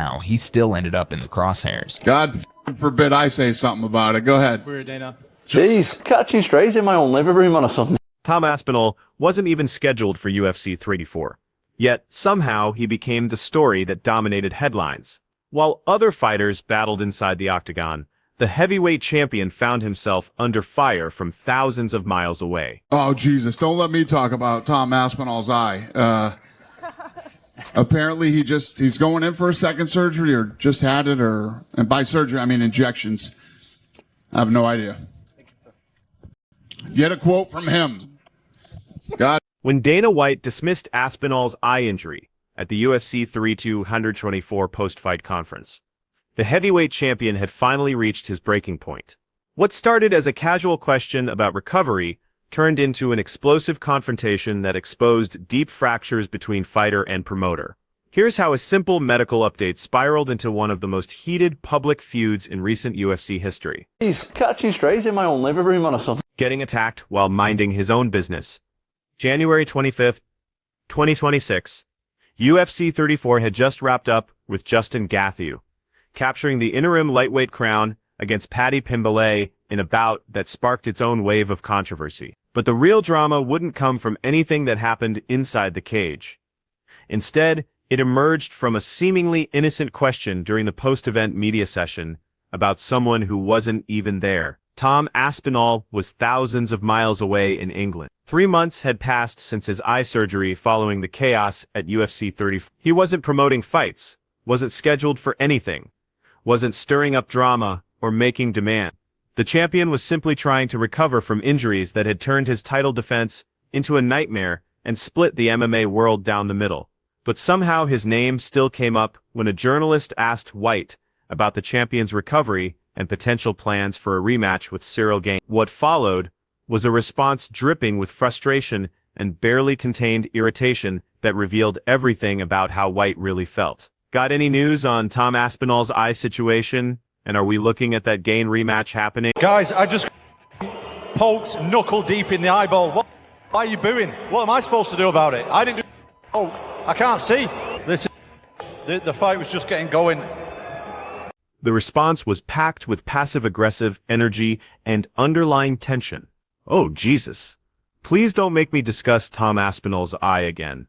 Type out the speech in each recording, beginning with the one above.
somehow he still ended up in the crosshairs. God forbid I say something about it. Go ahead. Weird, Dana. Jeez, catching strays in my own living room on a Sunday. Tom Aspinall wasn't even scheduled for UFC 384. Yet, somehow, he became the story that dominated headlines. While other fighters battled inside the octagon, the heavyweight champion found himself under fire from thousands of miles away. Oh, Jesus. Don't let me talk about Tom Aspinall's eye. Apparently he's going in for a second surgery or just had it, and by surgery, I mean injections. I have no idea. Get a quote from him. God. When Dana White dismissed Aspinall's eye injury at the UFC 124 post-fight conference, the heavyweight champion had finally reached his breaking point. What started as a casual question about recovery turned into an explosive confrontation that exposed deep fractures between fighter and promoter. Here's how a simple medical update spiraled into one of the most heated public feuds in recent UFC history. Jeez, catching strays in my own living room on a Sunday. Getting attacked while minding his own business. January 25th, 2026. UFC 34 had just wrapped up with Justin Gaethje capturing the interim lightweight crown against Paddy Pimblett in a bout that sparked its own wave of controversy. But the real drama wouldn't come from anything that happened inside the cage. Instead, it emerged from a seemingly innocent question during the post-event media session about someone who wasn't even there. Tom Aspinall was thousands of miles away in England. 3 months had passed since his eye surgery following the chaos at UFC 30. He wasn't promoting fights, wasn't scheduled for anything, wasn't stirring up drama or making demand. The champion was simply trying to recover from injuries that had turned his title defense into a nightmare and split the MMA world down the middle. But somehow his name still came up when a journalist asked White about the champion's recovery and potential plans for a rematch with Cyril Gane. What followed was a response dripping with frustration and barely contained irritation that revealed everything about how White really felt. Got any news on Tom Aspinall's eye situation? And are we looking at that Gane rematch happening? Guys, I just poked knuckle deep in the eyeball. Why are you booing? What am I supposed to do about it? I didn't do poke. I can't see. Listen, the fight was just getting going. The response was packed with passive-aggressive energy and underlying tension. Oh, Jesus. Please don't make me discuss Tom Aspinall's eye again.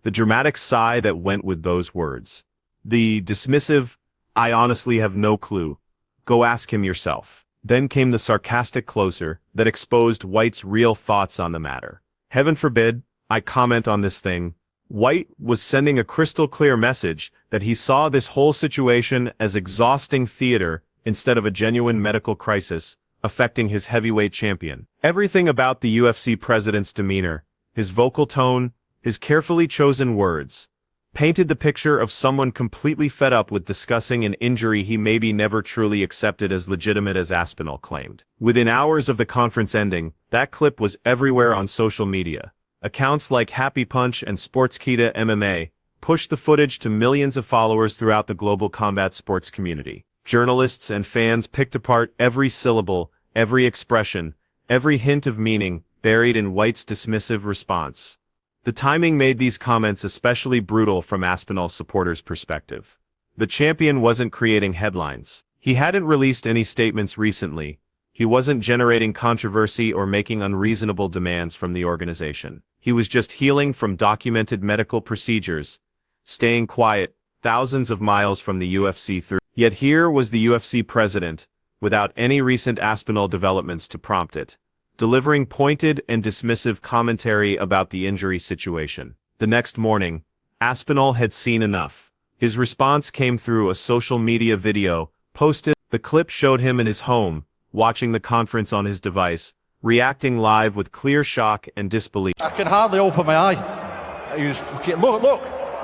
The dramatic sigh that went with those words. The dismissive, I honestly have no clue. Go ask him yourself. Then came the sarcastic closer that exposed White's real thoughts on the matter. Heaven forbid I comment on this thing. White was sending a crystal clear message that he saw this whole situation as exhausting theater instead of a genuine medical crisis affecting his heavyweight champion. Everything about the UFC president's demeanor, his vocal tone, his carefully chosen words, painted the picture of someone completely fed up with discussing an injury he maybe never truly accepted as legitimate as Aspinall claimed. Within hours of the conference ending, that clip was everywhere on social media. Accounts like Happy Punch and Sportskeeda MMA pushed the footage to millions of followers throughout the global combat sports community. Journalists and fans picked apart every syllable, every expression, every hint of meaning buried in White's dismissive response. The timing made these comments especially brutal from Aspinall's supporters' perspective. The champion wasn't creating headlines. He hadn't released any statements recently. He wasn't generating controversy or making unreasonable demands from the organization. He was just healing from documented medical procedures, staying quiet, thousands of miles from the UFC. Yet here was the UFC president, without any recent Aspinall developments to prompt it, delivering pointed and dismissive commentary about the injury situation. The next morning, Aspinall had seen enough. His response came through a social media video posted. The clip showed him in his home, watching the conference on his device, reacting live with clear shock and disbelief. I can hardly open my eye. He was fucking, look.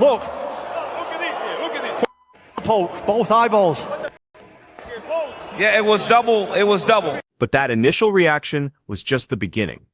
Look at this here, look at this. Poke, both eyeballs. Yeah, it was double. But that initial reaction was just the beginning,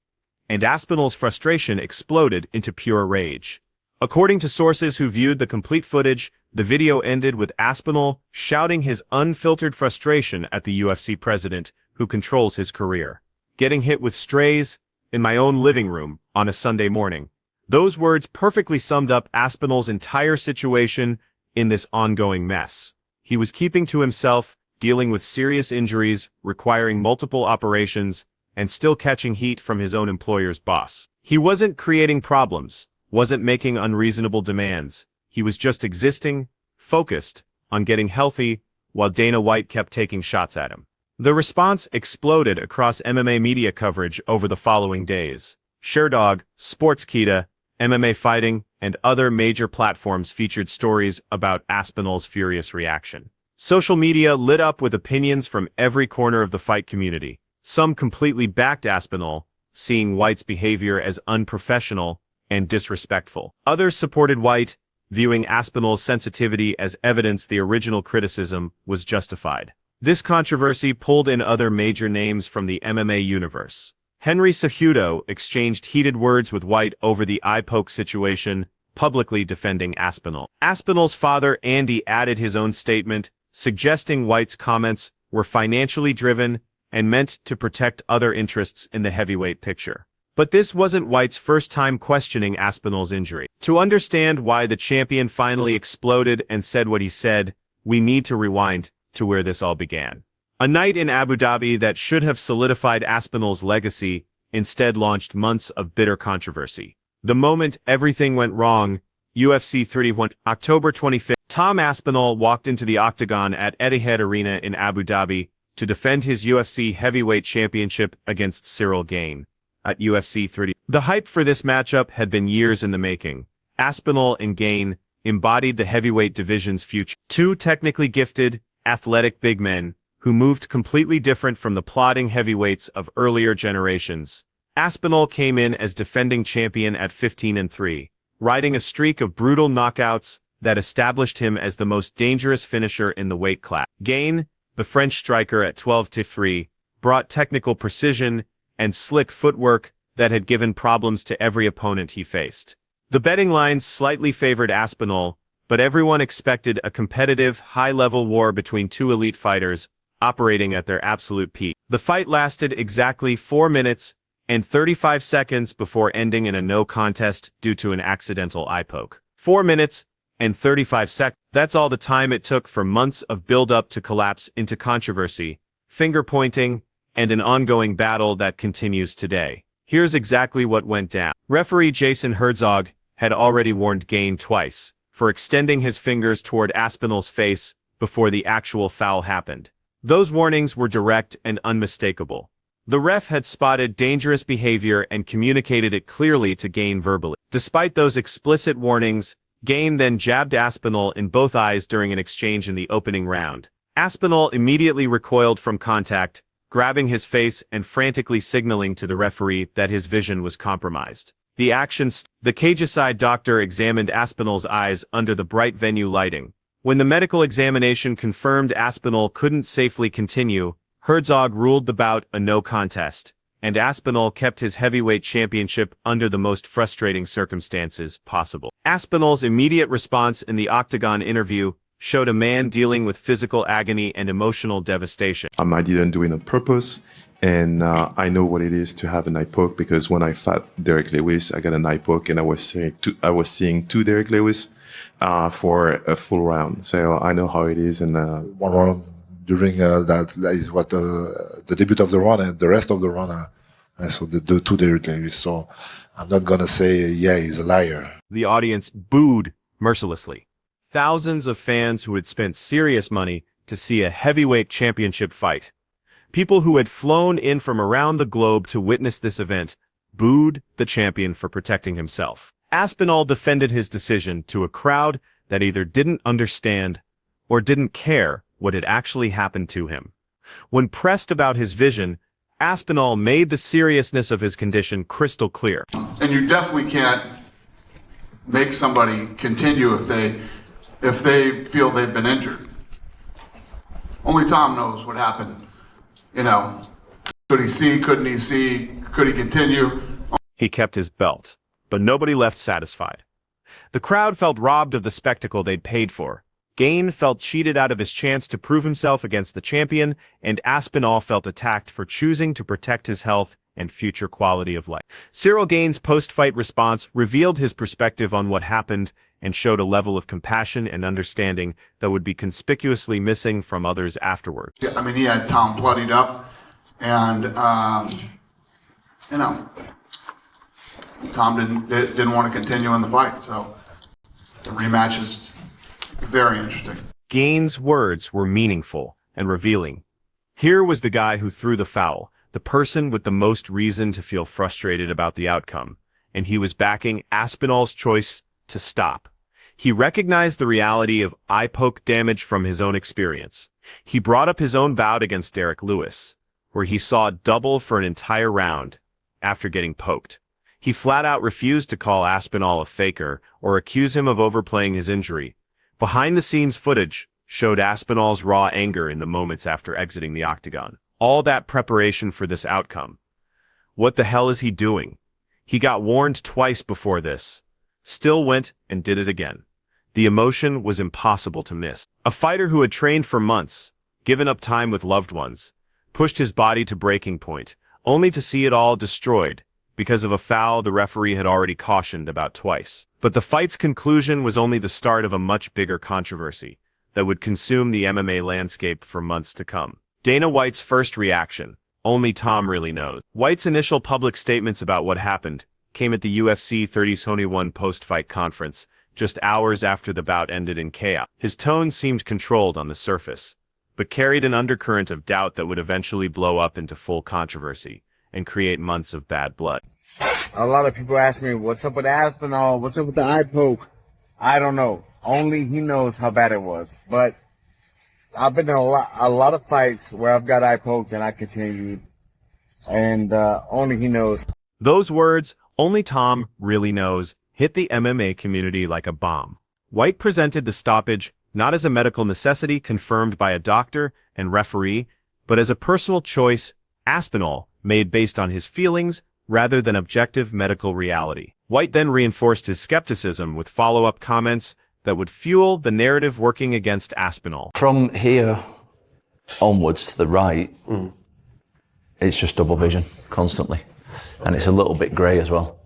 and Aspinall's frustration exploded into pure rage. According to sources who viewed the complete footage, the video ended with Aspinall shouting his unfiltered frustration at the UFC president who controls his career. Getting hit with strays in my own living room on a Sunday morning. Those words perfectly summed up Aspinall's entire situation in this ongoing mess. He was keeping to himself, dealing with serious injuries, requiring multiple operations, and still catching heat from his own employer's boss. He wasn't creating problems, wasn't making unreasonable demands. He was just existing, focused on getting healthy, while Dana White kept taking shots at him. The response exploded across MMA media coverage over the following days. Sherdog, Sportskeeda, MMA Fighting, and other major platforms featured stories about Aspinall's furious reaction. Social media lit up with opinions from every corner of the fight community. Some completely backed Aspinall, seeing White's behavior as unprofessional and disrespectful. Others supported White, viewing Aspinall's sensitivity as evidence the original criticism was justified. This controversy pulled in other major names from the MMA universe. Henry Cejudo exchanged heated words with White over the eye poke situation, publicly defending Aspinall. Aspinall's father, Andy, added his own statement, suggesting White's comments were financially driven and meant to protect other interests in the heavyweight picture. But this wasn't White's first time questioning Aspinall's injury. To understand why the champion finally exploded and said what he said, we need to rewind to where this all began. A night in Abu Dhabi that should have solidified Aspinall's legacy instead launched months of bitter controversy. The moment everything went wrong, UFC 31, October 25th, Tom Aspinall walked into the octagon at Etihad Arena in Abu Dhabi to defend his UFC heavyweight championship against Cyril Gane at UFC 30. The hype for this matchup had been years in the making. Aspinall and Gane embodied the heavyweight division's future. Two technically gifted, athletic big men who moved completely different from the plodding heavyweights of earlier generations. Aspinall came in as defending champion at 15-3, riding a streak of brutal knockouts that established him as the most dangerous finisher in the weight class. Gane, the French striker at 12-3, brought technical precision and slick footwork that had given problems to every opponent he faced. The betting lines slightly favored Aspinall, but everyone expected a competitive, high-level war between two elite fighters operating at their absolute peak. The fight lasted exactly 4 minutes and 35 seconds before ending in a no contest due to an accidental eye poke. 4 minutes and 35 seconds. That's all the time it took for months of build-up to collapse into controversy, finger-pointing, and an ongoing battle that continues today. Here's exactly what went down. Referee Jason Herzog had already warned Gane twice for extending his fingers toward Aspinall's face before the actual foul happened. Those warnings were direct and unmistakable. The ref had spotted dangerous behavior and communicated it clearly to Gane verbally. Despite those explicit warnings, Gane then jabbed Aspinall in both eyes during an exchange in the opening round. Aspinall immediately recoiled from contact, grabbing his face and frantically signaling to the referee that his vision was compromised. The cageicide doctor examined Aspinall's eyes under the bright venue lighting. When the medical examination confirmed Aspinall couldn't safely continue, Herzog ruled the bout a no contest, and Aspinall kept his heavyweight championship under the most frustrating circumstances possible. Aspinall's immediate response in the Octagon interview showed a man dealing with physical agony and emotional devastation. I didn't do it on purpose, and I know what it is to have an eye poke, because when I fought Derek Lewis, I got an eye poke, and I was seeing two Derek Lewis for a full round. So I know how it is. And one round during that is what the debut of the run, and the rest of the run, I saw the two Derek Lewis. So I'm not gonna say he's a liar. The audience booed mercilessly. Thousands of fans who had spent serious money to see a heavyweight championship fight, people who had flown in from around the globe to witness this event, booed the champion for protecting himself. Aspinall defended his decision to a crowd that either didn't understand or didn't care what had actually happened to him. When pressed about his vision, Aspinall made the seriousness of his condition crystal clear. And you definitely can't make somebody continue if they feel they've been injured. Only Tom knows what happened. You know, could he see, couldn't he see, could he continue? He kept his belt, but nobody left satisfied. The crowd felt robbed of the spectacle they'd paid for. Gane felt cheated out of his chance to prove himself against the champion, and Aspinall felt attacked for choosing to protect his health and future quality of life. Cyril Gane's post-fight response revealed his perspective on what happened and showed a level of compassion and understanding that would be conspicuously missing from others afterward. I mean, he had Tom bloodied up, and Tom didn't want to continue in the fight, so the rematch is very interesting. Gane's words were meaningful and revealing. Here was the guy who threw the foul, the person with the most reason to feel frustrated about the outcome, and he was backing Aspinall's choice to stop. He recognized the reality of eye poke damage from his own experience. He brought up his own bout against Derek Lewis, where he saw double for an entire round after getting poked. He flat out refused to call Aspinall a faker or accuse him of overplaying his injury. Behind-the-scenes footage showed Aspinall's raw anger in the moments after exiting the octagon. All that preparation for this outcome. What the hell is he doing? He got warned twice before this. Still went and did it again. The emotion was impossible to miss. A fighter who had trained for months, given up time with loved ones, pushed his body to breaking point, only to see it all destroyed because of a foul the referee had already cautioned about twice. But the fight's conclusion was only the start of a much bigger controversy that would consume the MMA landscape for months to come. Dana White's first reaction, only Tom really knows. White's initial public statements about what happened came at the UFC 3021 post-fight conference, just hours after the bout ended in chaos. His tone seemed controlled on the surface, but carried an undercurrent of doubt that would eventually blow up into full controversy and create months of bad blood. A lot of people ask me, what's up with Aspinall? What's up with the eye poke? I don't know. Only he knows how bad it was. But I've been in a lot of fights where I've got eye pokes and I continued. And only he knows. Those words, only Tom really knows, hit the MMA community like a bomb. White presented the stoppage not as a medical necessity confirmed by a doctor and referee, but as a personal choice Aspinall made based on his feelings rather than objective medical reality. White then reinforced his skepticism with follow-up comments that would fuel the narrative working against Aspinall. From here onwards to the right, it's just double vision constantly. And it's a little bit grey as well.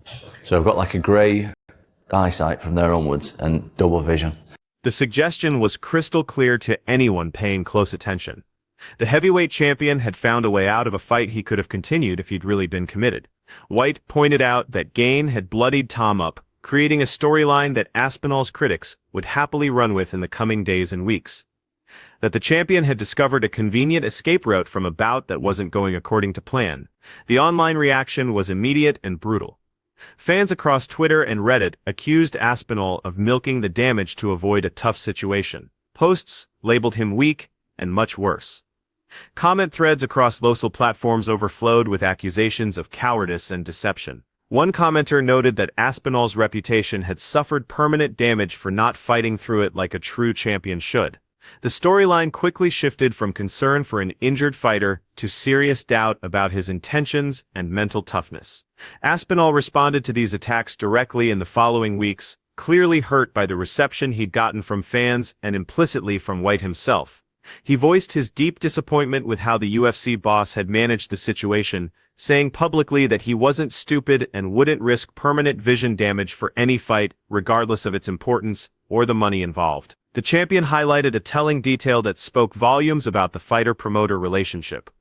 So I've got like a grey eyesight from there onwards and double vision. The suggestion was crystal clear to anyone paying close attention. The heavyweight champion had found a way out of a fight he could have continued if he'd really been committed. White pointed out that Gane had bloodied Tom up, creating a storyline that Aspinall's critics would happily run with in the coming days and weeks. That the champion had discovered a convenient escape route from a bout that wasn't going according to plan. The online reaction was immediate and brutal. Fans across Twitter and Reddit accused Aspinall of milking the damage to avoid a tough situation. Posts labeled him weak and much worse. Comment threads across social platforms overflowed with accusations of cowardice and deception. One commenter noted that Aspinall's reputation had suffered permanent damage for not fighting through it like a true champion should. The storyline quickly shifted from concern for an injured fighter to serious doubt about his intentions and mental toughness. Aspinall responded to these attacks directly in the following weeks, clearly hurt by the reception he'd gotten from fans and implicitly from White himself. He voiced his deep disappointment with how the UFC boss had managed the situation, saying publicly that he wasn't stupid and wouldn't risk permanent vision damage for any fight, regardless of its importance or the money involved. The champion highlighted a telling detail that spoke volumes about the fighter-promoter relationship.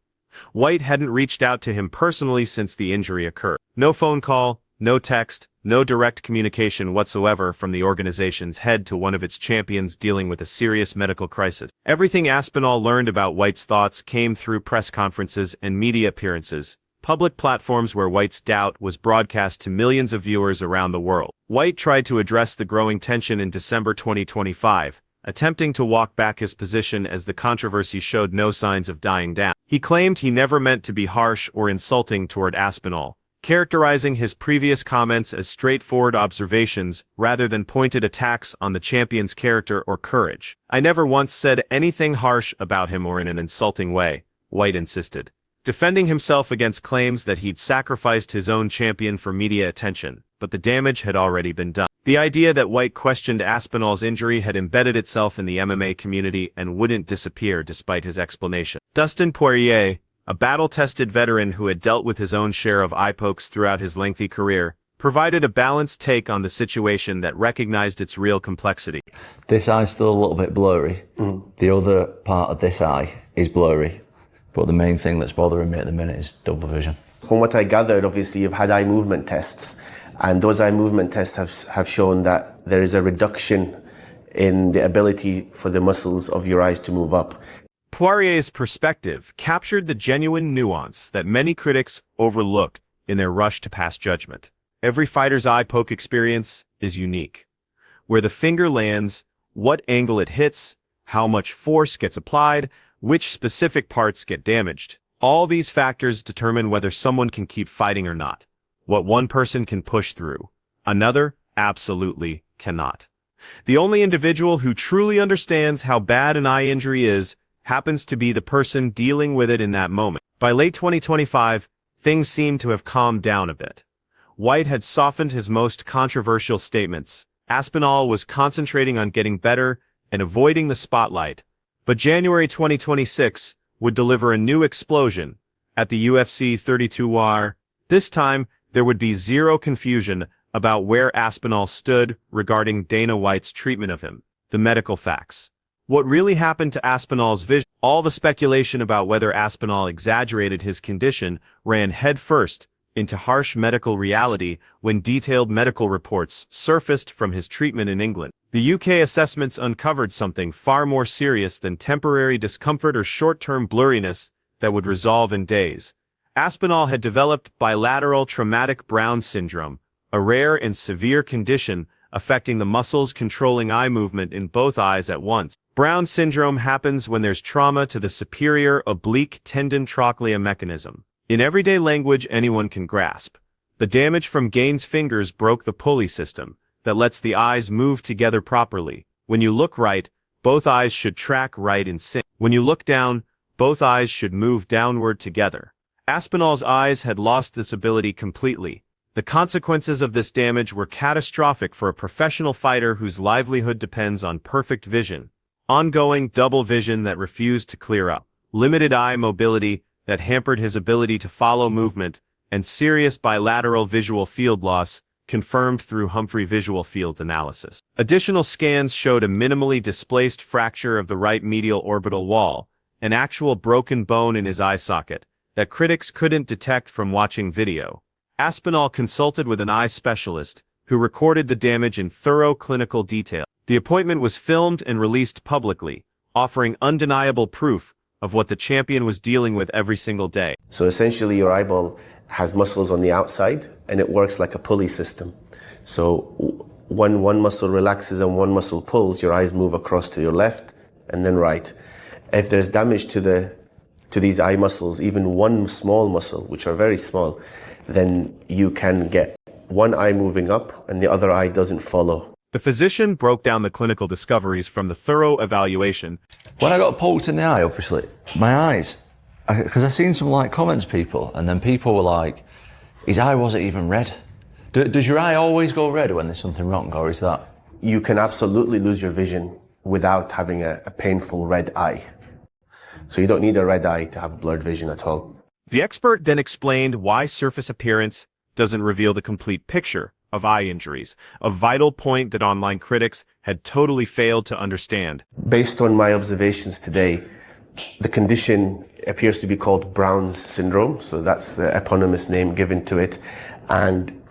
White hadn't reached out to him personally since the injury occurred. No phone call, no text, no direct communication whatsoever from the organization's head to one of its champions dealing with a serious medical crisis. Everything Aspinall learned about White's thoughts came through press conferences and media appearances, public platforms where White's doubt was broadcast to millions of viewers around the world. White tried to address the growing tension in December 2025, attempting to walk back his position as the controversy showed no signs of dying down. He claimed he never meant to be harsh or insulting toward Aspinall, characterizing his previous comments as straightforward observations rather than pointed attacks on the champion's character or courage. "I never once said anything harsh about him or in an insulting way," White insisted, defending himself against claims that he'd sacrificed his own champion for media attention, but the damage had already been done. The idea that White questioned Aspinall's injury had embedded itself in the MMA community and wouldn't disappear despite his explanation. Dustin Poirier, a battle-tested veteran who had dealt with his own share of eye pokes throughout his lengthy career, provided a balanced take on the situation that recognized its real complexity. This eye's still a little bit blurry. The other part of this eye is blurry, but the main thing that's bothering me at the minute is double vision. From what I gathered, obviously, you've had eye movement tests, and those eye movement tests have shown that there is a reduction in the ability for the muscles of your eyes to move up. Poirier's perspective captured the genuine nuance that many critics overlooked in their rush to pass judgment. Every fighter's eye poke experience is unique. Where the finger lands, what angle it hits, how much force gets applied, which specific parts get damaged. All these factors determine whether someone can keep fighting or not. What one person can push through, another absolutely cannot. The only individual who truly understands how bad an eye injury is happens to be the person dealing with it in that moment. By late 2025, things seem to have calmed down a bit. White had softened his most controversial statements. Aspinall was concentrating on getting better and avoiding the spotlight. But January 2026 would deliver a new explosion at the UFC 32 war. This time, there would be zero confusion about where Aspinall stood regarding Dana White's treatment of him. The medical facts. What really happened to Aspinall's vision? All the speculation about whether Aspinall exaggerated his condition ran headfirst into harsh medical reality when detailed medical reports surfaced from his treatment in England. The UK assessments uncovered something far more serious than temporary discomfort or short-term blurriness that would resolve in days. Aspinall had developed bilateral traumatic Brown syndrome, a rare and severe condition affecting the muscles controlling eye movement in both eyes at once. Brown syndrome happens when there's trauma to the superior oblique tendon trochlea mechanism. In everyday language anyone can grasp, the damage from Gaines' fingers broke the pulley system that lets the eyes move together properly. When you look right, both eyes should track right in sync. When you look down, both eyes should move downward together. Aspinall's eyes had lost this ability completely. The consequences of this damage were catastrophic for a professional fighter whose livelihood depends on perfect vision. Ongoing double vision that refused to clear up. Limited eye mobility that hampered his ability to follow movement, and serious bilateral visual field loss, confirmed through Humphrey visual field analysis. Additional scans showed a minimally displaced fracture of the right medial orbital wall, an actual broken bone in his eye socket, that critics couldn't detect from watching video. Aspinall consulted with an eye specialist, who recorded the damage in thorough clinical detail. The appointment was filmed and released publicly, offering undeniable proof of what the champion was dealing with every single day. So essentially your eyeball has muscles on the outside and it works like a pulley system. So when one muscle relaxes and one muscle pulls, your eyes move across to your left and then right. If there's damage to these eye muscles, even one small muscle, which are very small, then you can get one eye moving up and the other eye doesn't follow. The physician broke down the clinical discoveries from the thorough evaluation. When I got poked in the eye, obviously, my eyes, because I've seen some like comments people, and then people were like, his eye wasn't even red. Does your eye always go red when there's something wrong, or is that? You can absolutely lose your vision without having a painful red eye. So you don't need a red eye to have blurred vision at all. The expert then explained why surface appearance doesn't reveal the complete picture of eye injuries, a vital point that online critics had totally failed to understand. Based on my observations today, the condition appears to be called Brown's syndrome, so that's the eponymous name given to it, and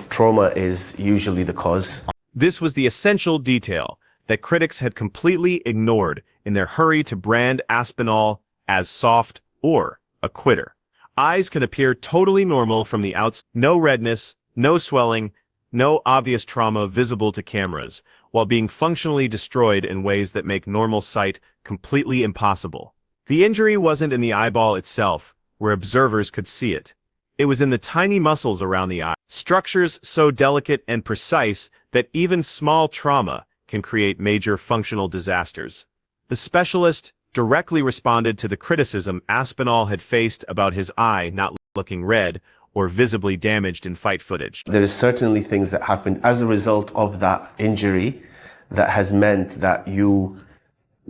trauma is usually the cause. This was the essential detail that critics had completely ignored in their hurry to brand Aspinall as soft or a quitter. Eyes can appear totally normal from the outside, no redness, no swelling, no obvious trauma visible to cameras, while being functionally destroyed in ways that make normal sight completely impossible. The injury wasn't in the eyeball itself, where observers could see it. It was in the tiny muscles around the eye, structures so delicate and precise that even small trauma can create major functional disasters. The specialist directly responded to the criticism Aspinall had faced about his eye not looking red or visibly damaged in fight footage. There is certainly things that happened as a result of that injury that has meant that you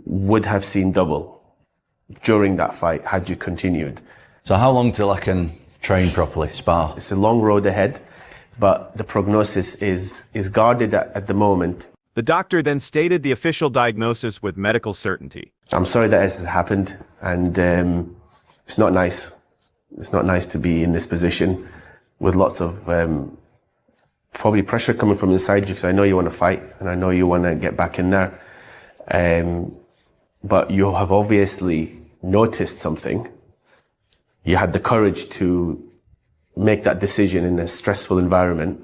would have seen double. during that fight had you continued. So how long till I can train properly, spar? It's a long road ahead, but the prognosis is guarded at the moment. The doctor then stated the official diagnosis with medical certainty. I'm sorry that this has happened, and it's not nice. It's not nice to be in this position with lots of probably pressure coming from inside you, because I know you want to fight and I know you want to get back in there. But you have obviously noticed something. You had the courage to make that decision in a stressful environment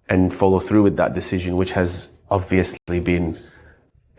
and follow through with that decision, which has obviously been,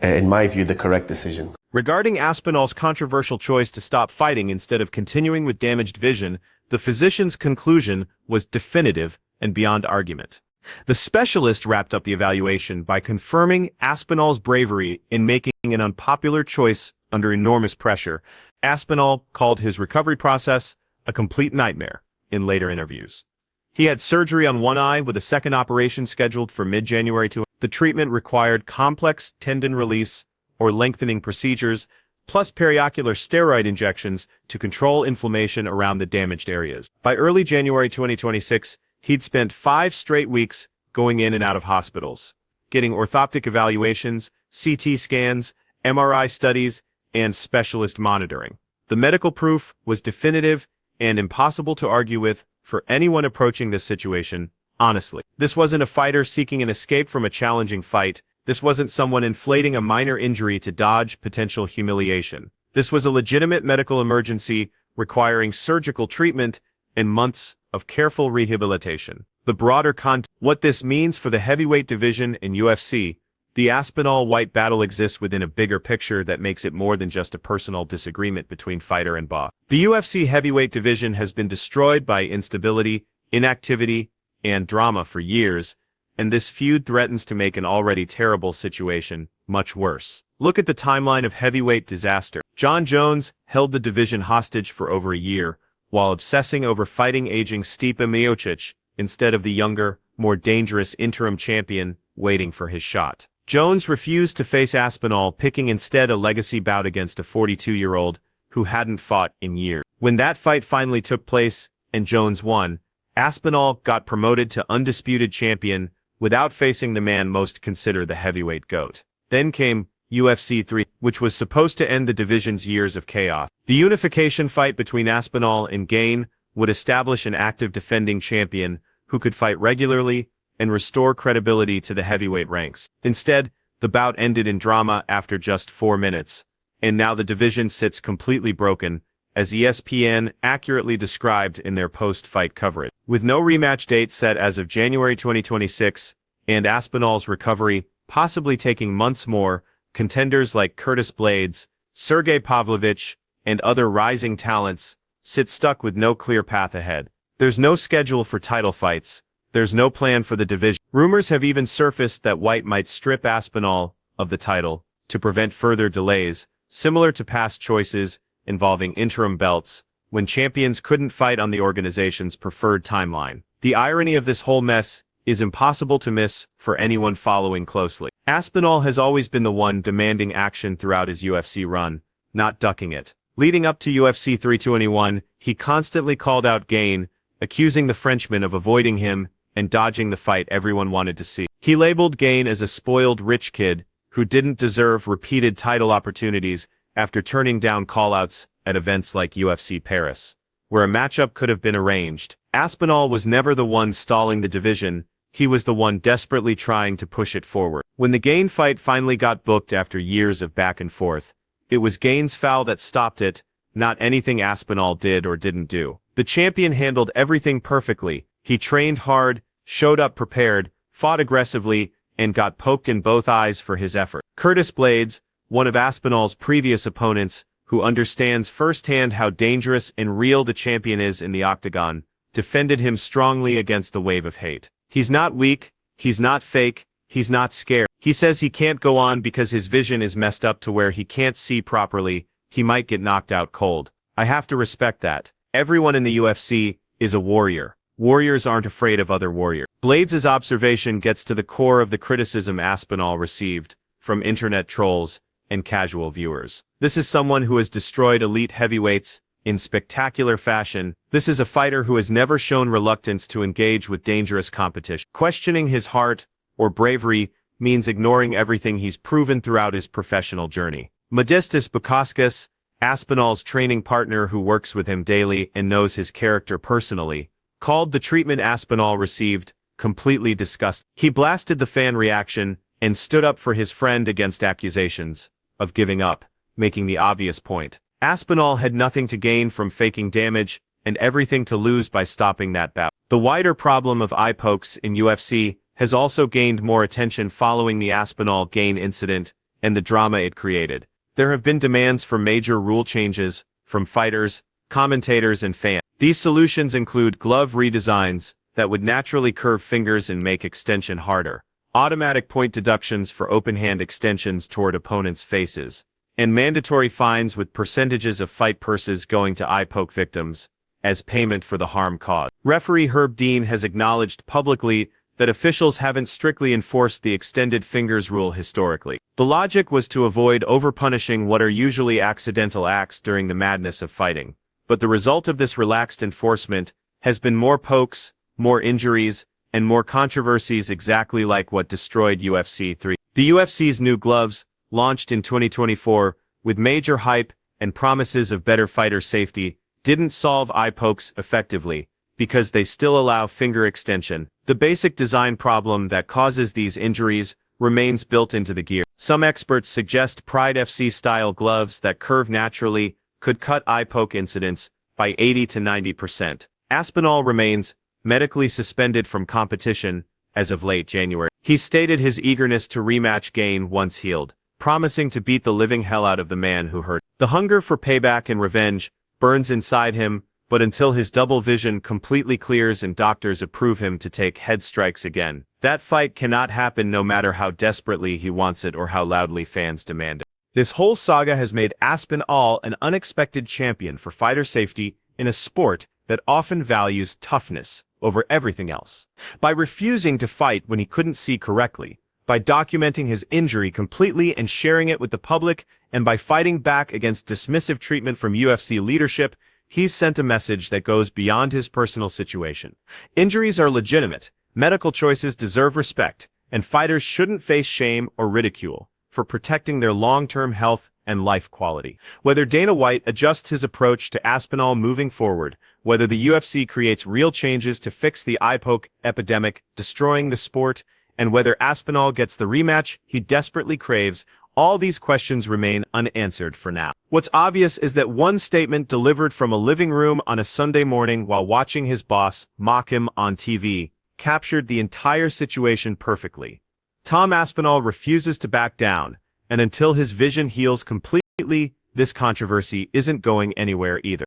in my view, the correct decision. Regarding Aspinall's controversial choice to stop fighting instead of continuing with damaged vision, the physician's conclusion was definitive and beyond argument. The specialist wrapped up the evaluation by confirming Aspinall's bravery in making an unpopular choice under enormous pressure. Aspinall called his recovery process a complete nightmare in later interviews. He had surgery on one eye with a second operation scheduled for mid-January. The treatment required complex tendon release or lengthening procedures, plus periocular steroid injections to control inflammation around the damaged areas. By early January 2026, he'd spent 5 straight weeks going in and out of hospitals, getting orthoptic evaluations, CT scans, MRI studies, and specialist monitoring. The medical proof was definitive and impossible to argue with for anyone approaching this situation honestly. This wasn't a fighter seeking an escape from a challenging fight. This wasn't someone inflating a minor injury to dodge potential humiliation. This was a legitimate medical emergency requiring surgical treatment and months of careful rehabilitation. The broader context, what this means for the heavyweight division in UFC, the Aspinall-White battle exists within a bigger picture that makes it more than just a personal disagreement between fighter and boss. The UFC heavyweight division has been destroyed by instability, inactivity, and drama for years, and this feud threatens to make an already terrible situation much worse. Look at the timeline of heavyweight disaster. John Jones held the division hostage for over a year, while obsessing over fighting aging Stipe Miocic instead of the younger, more dangerous interim champion waiting for his shot. Jones refused to face Aspinall, picking instead a legacy bout against a 42-year-old who hadn't fought in years. When that fight finally took place and Jones won, Aspinall got promoted to undisputed champion without facing the man most considered the heavyweight GOAT. Then came UFC 3, which was supposed to end the division's years of chaos. The unification fight between Aspinall and Gane would establish an active defending champion who could fight regularly and restore credibility to the heavyweight ranks. Instead, the bout ended in drama after just 4 minutes, and now the division sits completely broken, as ESPN accurately described in their post-fight coverage. With no rematch date set as of January 2026, and Aspinall's recovery possibly taking months more, contenders like Curtis Blades, Sergey Pavlovich, and other rising talents sit stuck with no clear path ahead. There's no schedule for title fights. There's no plan for the division. Rumors have even surfaced that White might strip Aspinall of the title to prevent further delays, similar to past choices involving interim belts, when champions couldn't fight on the organization's preferred timeline. The irony of this whole mess is impossible to miss for anyone following closely. Aspinall has always been the one demanding action throughout his UFC run, not ducking it. Leading up to UFC 321, he constantly called out Gane, accusing the Frenchman of avoiding him and dodging the fight everyone wanted to see. He labeled Gane as a spoiled rich kid who didn't deserve repeated title opportunities after turning down callouts at events like UFC Paris, where a matchup could have been arranged. Aspinall was never the one stalling the division, he was the one desperately trying to push it forward. When the Gane fight finally got booked after years of back and forth, it was Gane's foul that stopped it, not anything Aspinall did or didn't do. The champion handled everything perfectly. He trained hard, showed up prepared, fought aggressively, and got poked in both eyes for his effort. Curtis Blades, one of Aspinall's previous opponents, who understands firsthand how dangerous and real the champion is in the octagon, defended him strongly against the wave of hate. He's not weak, he's not fake, he's not scared. He says he can't go on because his vision is messed up to where he can't see properly, he might get knocked out cold. I have to respect that. Everyone in the UFC is a warrior. Warriors aren't afraid of other warriors. Blades' observation gets to the core of the criticism Aspinall received from internet trolls and casual viewers. This is someone who has destroyed elite heavyweights in spectacular fashion. This is a fighter who has never shown reluctance to engage with dangerous competition. Questioning his heart or bravery means ignoring everything he's proven throughout his professional journey. Modestus Bukauskas, Aspinall's training partner who works with him daily and knows his character personally, called the treatment Aspinall received completely disgusting. He blasted the fan reaction and stood up for his friend against accusations of giving up, making the obvious point. Aspinall had nothing to gain from faking damage and everything to lose by stopping that bout. The wider problem of eye pokes in UFC has also gained more attention following the Aspinall Gain incident and the drama it created. There have been demands for major rule changes from fighters, commentators, and fans. These solutions include glove redesigns that would naturally curve fingers and make extension harder, automatic point deductions for open hand extensions toward opponents' faces, and mandatory fines with percentages of fight purses going to eye poke victims as payment for the harm caused. Referee Herb Dean has acknowledged publicly that officials haven't strictly enforced the extended fingers rule historically. The logic was to avoid over-punishing what are usually accidental acts during the madness of fighting, but the result of this relaxed enforcement has been more pokes, more injuries, and more controversies, exactly like what destroyed UFC 3. The UFC's new gloves, launched in 2024, with major hype and promises of better fighter safety, didn't solve eye pokes effectively, because they still allow finger extension. The basic design problem that causes these injuries remains built into the gear. Some experts suggest Pride FC-style gloves that curve naturally could cut eye poke incidents by 80 to 90%. Aspinall remains medically suspended from competition as of late January. He stated his eagerness to rematch Gain once healed, promising to beat the living hell out of the man who hurt. The hunger for payback and revenge burns inside him, but until his double vision completely clears and doctors approve him to take head strikes again, that fight cannot happen no matter how desperately he wants it or how loudly fans demand it. This whole saga has made Aspinall an unexpected champion for fighter safety in a sport that often values toughness over everything else. By refusing to fight when he couldn't see correctly, by documenting his injury completely and sharing it with the public, and by fighting back against dismissive treatment from UFC leadership, he's sent a message that goes beyond his personal situation. Injuries are legitimate, medical choices deserve respect, and fighters shouldn't face shame or ridicule for protecting their long-term health and life quality. Whether Dana White adjusts his approach to Aspinall moving forward, whether the UFC creates real changes to fix the eye poke epidemic destroying the sport, and whether Aspinall gets the rematch he desperately craves, all these questions remain unanswered for now. What's obvious is that one statement delivered from a living room on a Sunday morning while watching his boss mock him on TV captured the entire situation perfectly. Tom Aspinall refuses to back down, and until his vision heals completely, this controversy isn't going anywhere either.